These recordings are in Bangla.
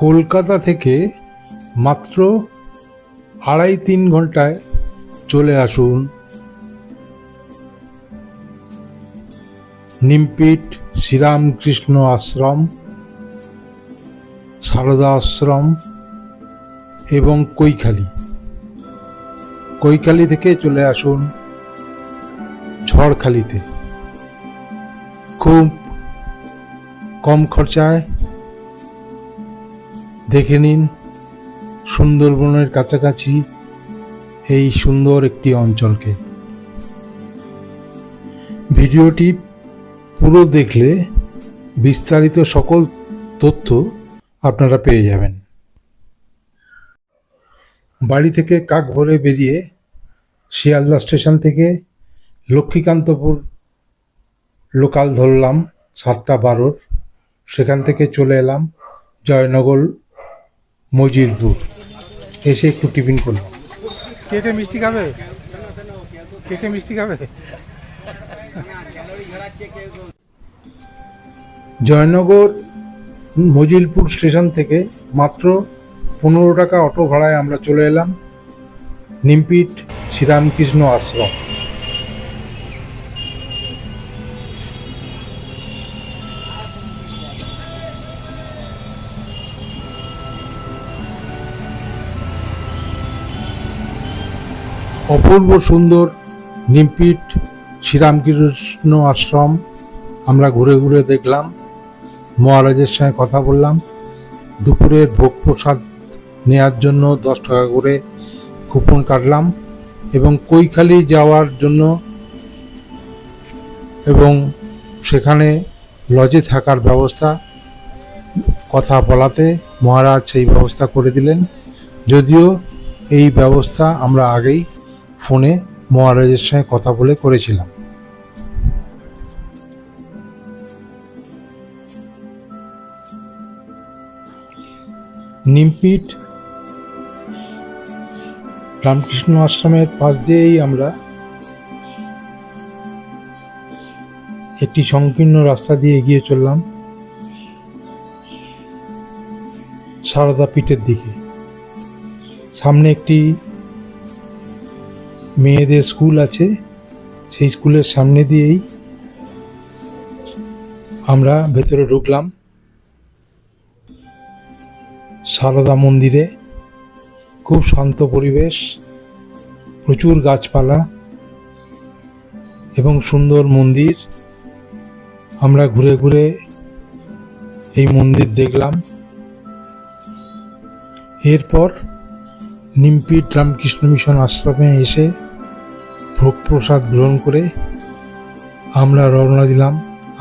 কলকাতা থেকে মাত্র 2.5-3 ঘন্টায় চলে আসুন নিমপিট শ্রীরামকৃষ্ণ আশ্রম, সারদা আশ্রম এবং কৈখালি থেকে চলে আসুন ঝড়খালিতে। খুব কম খরচায় দেখে নিন সুন্দরবনের কাছাকাছি এই সুন্দর একটি অঞ্চলকে। ভিডিওটি পুরো দেখলে বিস্তারিত সকল তথ্য আপনারা পেয়ে যাবেন। বাড়ি থেকে কাকভোরে বেরিয়ে শিয়ালদা স্টেশন থেকে লক্ষ্মীকান্তপুর লোকাল ধরলাম 7:12। সেখান থেকে চলে এলাম জয়নগর মজিরপুর, এসে একটু টিফিন করলাম। কে মিষ্টি খাবে? কে মিষ্টি খাবে? জয়নগর মজিলপুর স্টেশন থেকে মাত্র 15 টাকা অটো ভাড়ায় আমরা চলে এলাম নিমপিট শ্রীরামকৃষ্ণ আশ্রম। অপূর্ব সুন্দর নিমপিট শ্রীরামকৃষ্ণ আশ্রম আমরা ঘুরে ঘুরে দেখলাম, মহারাজের সঙ্গে কথা বললাম। দুপুরের ভোগ প্রসাদ নেওয়ার জন্য 10 টাকা করে কুপন কাটলাম এবং কৈখালি যাওয়ার জন্য এবং সেখানে লজে থাকার ব্যবস্থা কথা বলাতে মহারাজ সেই ব্যবস্থা করে দিলেন। যদিও এই ব্যবস্থা আমরা আগেই ফোনে মহারাজের সঙ্গে কথা বলে করেছিলাম। নিমপিট রামকৃষ্ণ আশ্রমের পাশ দিয়েই আমরা একটি সংকীর্ণ রাস্তা দিয়ে এগিয়ে চললাম সারদা পীঠের দিকে। সামনে একটি মেয়েদের স্কুল আছে, সেই স্কুলের সামনে দিয়েই আমরা ভেতরে ঢুকলাম সারদা মন্দিরে। খুব শান্ত পরিবেশ, প্রচুর গাছপালা এবং সুন্দর মন্দির। আমরা ঘুরে ঘুরে এই মন্দির দেখলাম। এরপর নিমপিট রামকৃষ্ণ মিশন আশ্রমে এসে ভোগ প্রসাদ গ্রহণ করে আমরা রওনা দিলাম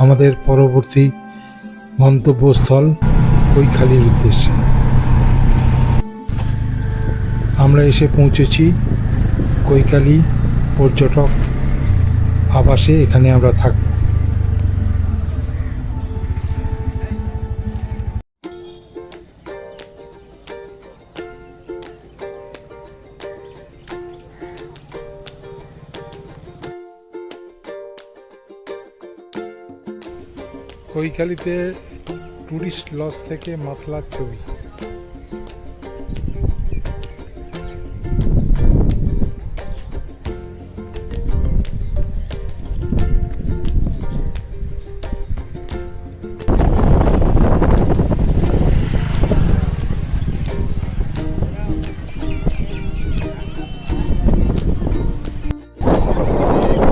আমাদের পরবর্তী গন্তব্যস্থল কৈখালির উদ্দেশ্যে। আমরা এসে পৌঁছেছি কৈখালি পর্যটক আবাসে। এখানে আমরা থাকব। কৈখালিতে টুরিস্ট লজ থেকে মাতলার ছবি।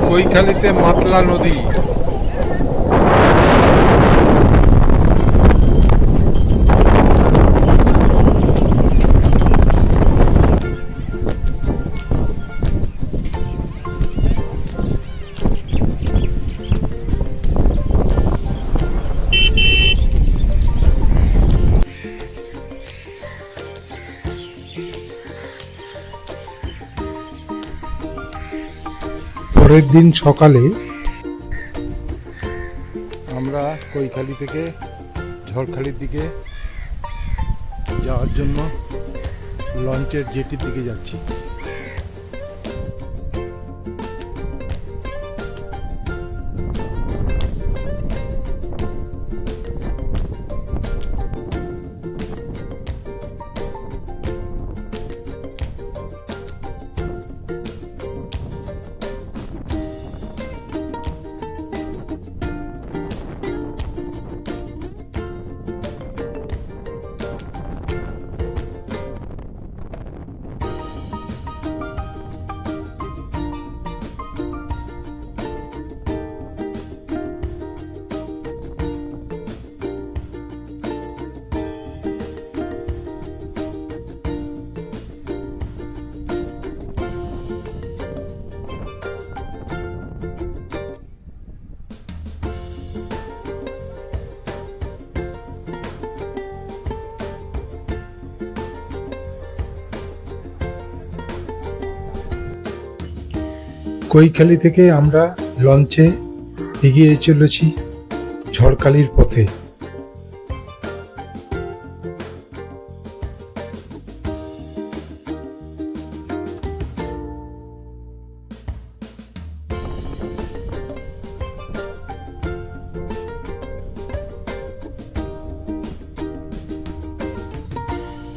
কৈখালিতে মাতলা নদী। পরের দিন সকালে আমরা কৈখালি থেকে ঝড়খালির দিকে যাওয়ার জন্য লঞ্চের জেটির দিকে যাচ্ছি। কৈখালি থেকে আমরা লঞ্চে এগিয়ে চলেছি ঝড়খালির পথে।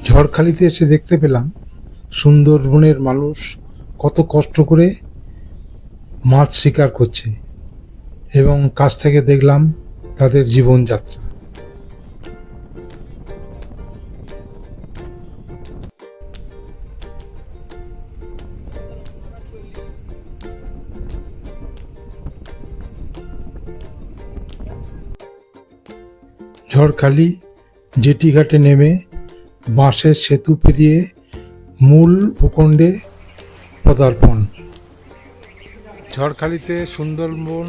ঝড়খালিতে এসে দেখতে পেলাম সুন্দরবনের মানুষ কত কষ্ট করে মাছ শিকার করছে এবং কাছ থেকে দেখলাম তাদের জীবনযাত্রা। ঝড়খালি জেটিঘাটে নেমে বাঁশের সেতু পেরিয়ে মূল ভূখণ্ডে পদার্পণ। ঝড়খালিতে সুন্দরবন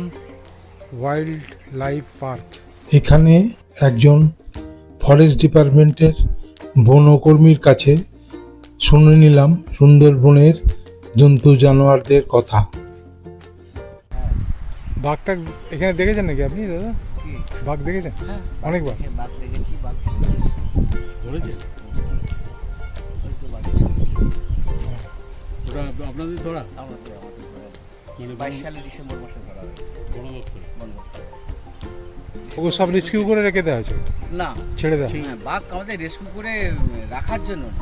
ওয়াইল্ড লাইফ পার্ক। এখানে একজন ফরেস্ট ডিপার্টমেন্টের বনকর্মীর কাছে শুনে নিলাম সুন্দরবনের জন্তু জানোয়ারদের কথা। বাঘটা এখানে দেখেছেন নাকি আপনি দাদা? বাঘ দেখেছেন? অনেকবার বাঘ দেখেছি, বাঘ ধরেছে। ওটা আপনাদের ধরা? আমাদের ধরা মানে 22 সালে ডিসেম্বর মাসে ধরা হয়েছে বন দপ্তরে। ও সব রেস্কিউ করে রেখে দেওয়া হয়েছে, না ছেড়ে দেওয়া? হ্যাঁ, বাঘ আমাদের রেস্কিউ করে রাখার জন্য না,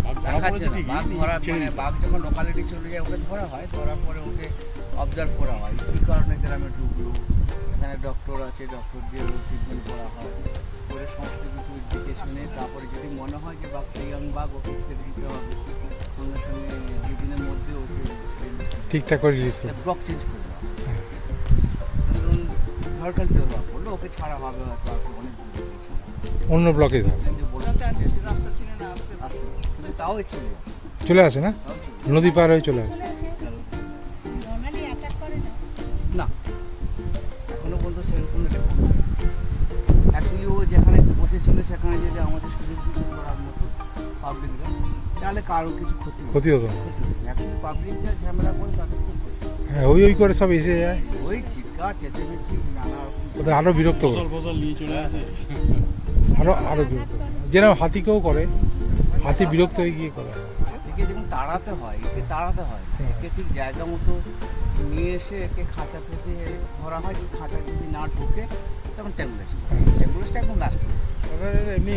বাঘ ধরা রাখার পড়েছে জন্য। ঠিকই, বাঘ কিন্তু ধরা ছেড়ে মানে দিতে। বাঘ যখন লোকালিটি চলে যায় ওকে ধরা হয়, ধরার পরে ওকে অবজার্ভ করা হয় কী কারণে গ্রামে ঢুকলো, এখানে ডক্টর আছে, ডক্টর দিয়ে ট্রিটমেন্ট করা হয়, করে সমস্ত কিছু দেখে শুনে তারপরে যদি মনে হয় যে বাঘ ইয়াং বাঘ ওকে ছেড়ে দিতে হবে, সঙ্গে সঙ্গে দুদিনের মধ্যে ওকে ঠিকঠাক করে রিলিজ করে। ব্লক চেঞ্জ করে দেওয়া হয়। ধরুন ঝড়খালিতে ধরা পড়লো, ওকে ছাড়া হবে হয়তো আর অনেক দূর থেকে ছাড়া হবে। অন্য ব্লকে ধর কিন্তু বলে রাস্তা চিনে না আসতে কিন্তু তাও চলে যায়, চলে আসে না, তাও চলে যায়। নদী পার হয়ে চলে আসে। নর্মালি অ্যাটাক করে না। না এখনো পর্যন্ত সেরকম অ্যাকচুয়ালি ও যেখানে বসেছিল সেখানে যদি আমাদের সুযোগ কিছু করার মতো পাবলিকরা, তাহলে কারো কিছু ক্ষতি হতো না। অ্যাকচুয়ালি পাবলিক যা ঝামেলা করে তাদের খুব ক্ষতি। হ্যাঁ, ওই ওই করে সব এসে যায়, ওই চিৎকার চেঁচামেচি নানা রকম। ওদের আরো বিরক্ত করে, ফসল ফসল নিয়ে চলে আসে। আরো বিরক্ত করে। যেরকম হাতিকেও করে, হাতি বিরক্ত হয়ে গিয়ে করে। একে যেমন তাড়াতে হয়, একে তাড়াতে হয় না। একে ঠিক জায়গা মতো নিয়ে এসে একে খাঁচা পেতে ধরা হয়, যে খাঁচা যদি না ঢোকে তখন ট্যাম্বুলেন্স ট্যাম্বুলেন্সটা একদম লাস্ট হয়েছে। ওদের এমনি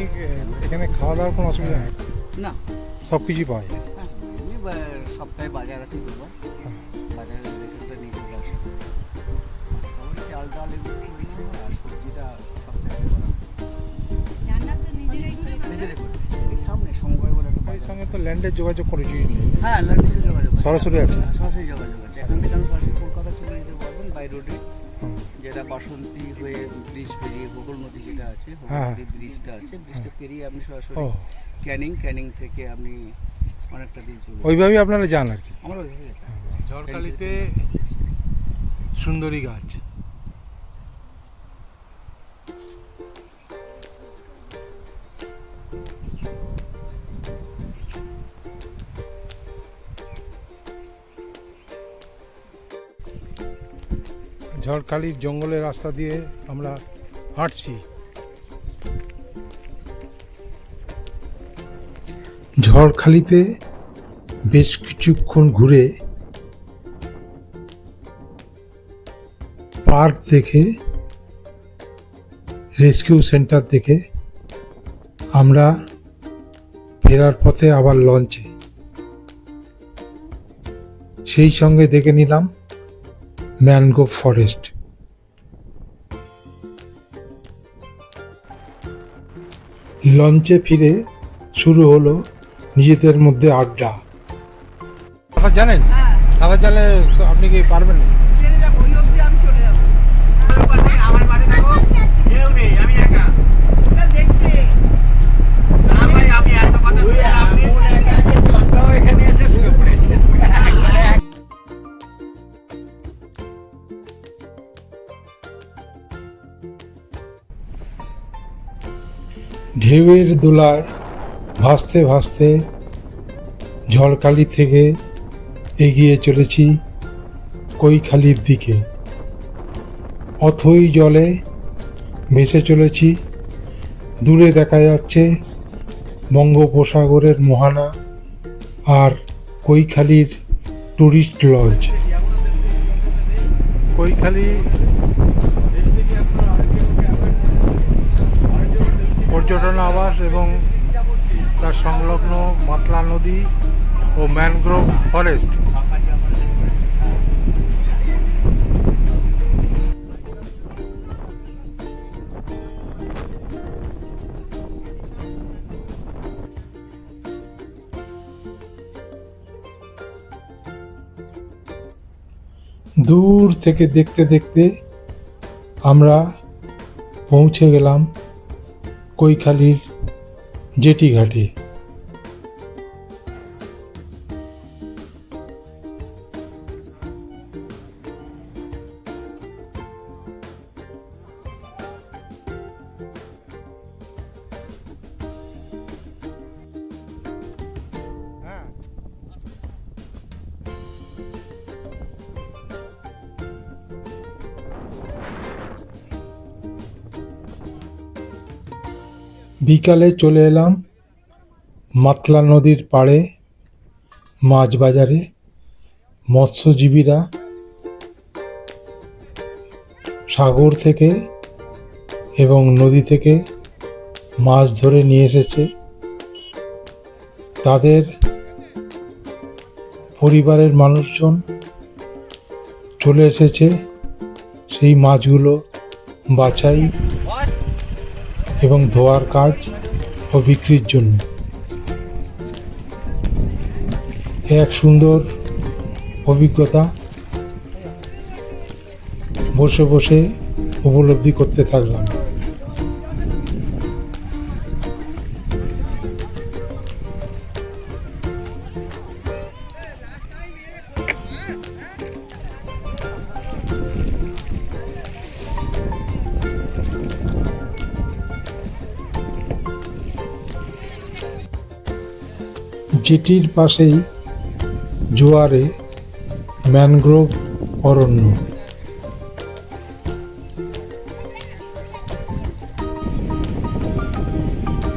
এখানে খাওয়া দাওয়ার কোনো অসুবিধা নেই, না সব কিছুই পাওয়া যায়। হ্যাঁ এমনি সপ্তাহে বাজার আছে দুবার, বাজারের রেসিপিটা নিয়ে চলে আসে। সবাই চাল ডাল এগুলো কিনে নেয়, আর সবজিটা সপ্তাহে করা হয়। রান্না তো নিজেরাই করে খাওয়া। নিজেরাই করি। এই সামনে সমবায় বলে একটা ওই বাজার। সঙ্গে তো ল্যান্ডের যোগাযোগ করেছি, হ্যাঁ ল্যান্ডসে যোগাযোগ আছে। সরাসরি আছে? হ্যাঁ, সরাসরি যোগাযোগ আছে। এখান থেকে আমি সরাসরি কলকাতা চলে যেতে পারবেন বাই রোডে, যেটা বাসন্তী হয়ে ব্রিজ পেরিয়ে গোকুল নদী যেটা আছে, হ্যাঁ। ব্রিজটা আছে, ব্রিজটা পেরিয়ে আপনি সরাসরি ও ক্যানিং থেকে আপনি অনেকটা দিন চলে যাবেন। ওইভাবেই আপনারা যান আর কি। আমরা ওইভাবে যেতাম। ঝড়খালিতে সুন্দরী গাছ। ঝড়খালির জঙ্গলের রাস্তা দিয়ে আমরা হাঁটছি। ঝড়খালিতে বেশ কিছুক্ষণ ঘুরে পার্ক দেখে, রেস্কিউ সেন্টার দেখে আমরা ফেরার পথে আবার লঞ্চে, সেই সঙ্গে দেখে নিলাম ম্যানগ্রোভ ফরেস্ট। লঞ্চে ফিরে শুরু হলো নিজেদের মধ্যে আড্ডা। সাঁতার জানেন? সাঁতার জানলে আপনি কি পারবেন না? এখানে এসে শুয়ে পড়েছে। ঢেউয়ের দোলায় ভাসতে ভাসতে ঝড়খালি থেকে এগিয়ে চলেছি কৈখালির দিকে। অথই জলে ভেসে চলেছি। দূরে দেখা যাচ্ছে বঙ্গোপসাগরের মোহনা আর কৈখালির টুরিস্ট লজ। কৈখালি পর্যটন আবাস এবং তার সংলগ্ন মাতলা নদী ও ম্যানগ্রোভ ফরেস্ট। দূর থেকে দেখতে দেখতে আমরা পৌঁছে গেলাম কৈখালির জেটি ঘাটে। বিকালে চলে এলাম মাতলা নদীর পাড়ে মাছ বাজারে। মৎস্যজীবীরা সাগর থেকে এবং নদী থেকে মাছ ধরে নিয়ে এসেছে। তাদের পরিবারের মানুষজন চলে এসেছে সেই মাছগুলো বাছাই এবং ধোয়ার কাজ ও বিক্রির জন্য। এক সুন্দর অভিজ্ঞতা বসে বসে উপলব্ধি করতে থাকলাম। জেটির পাশেই জোয়ারে ম্যানগ্রোভ অরণ্য।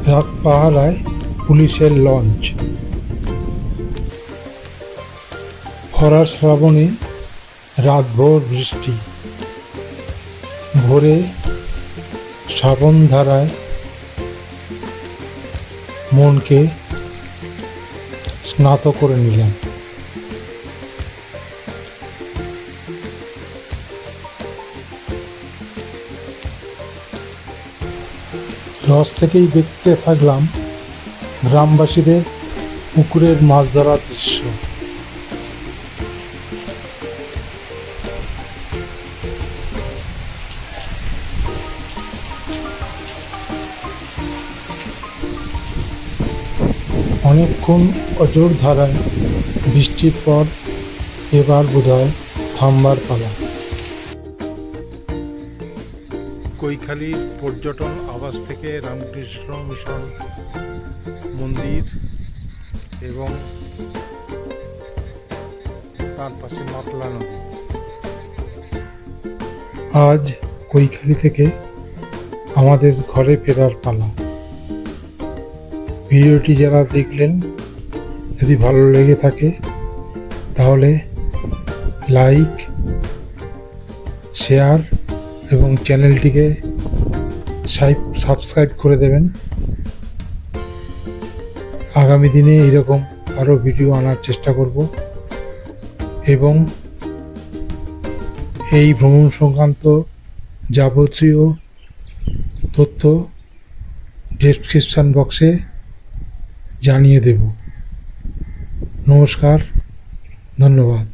রাত পাহারায় পুলিশের লঞ্চ। খরা শ্রাবণে রাতভর বৃষ্টি। ভোরে শ্রাবণ ধারায় মনকে স্নাত করে নিলাম। লজ থেকেই দেখতে থাকলাম গ্রামবাসীদের পুকুরের মাছ ধরার দৃশ্য। অনেকক্ষণ অজোর ধারায় বৃষ্টির পর এবার বোধহয় থামবার পালা। কৈখালির পর্যটন আবাস থেকে রামকৃষ্ণ মিশন মন্দির এবং তার পাশে মাতলা নদী। আজ কৈখালি থেকে আমাদের ঘরে ফেরার পালা। ভিডিওটি যারা দেখলেন, যদি ভালো লেগে থাকে তাহলে লাইক, শেয়ার এবং চ্যানেলটিকে সাবস্ক্রাইব করে দেবেন। আগামী দিনে এইরকম আরও ভিডিও আনার চেষ্টা করব এবং এই ভ্রমণ সংক্রান্ত যাবতীয় তথ্য ডেসক্রিপশন বক্সে জানিয়ে দেব। নমস্কার, ধন্যবাদ।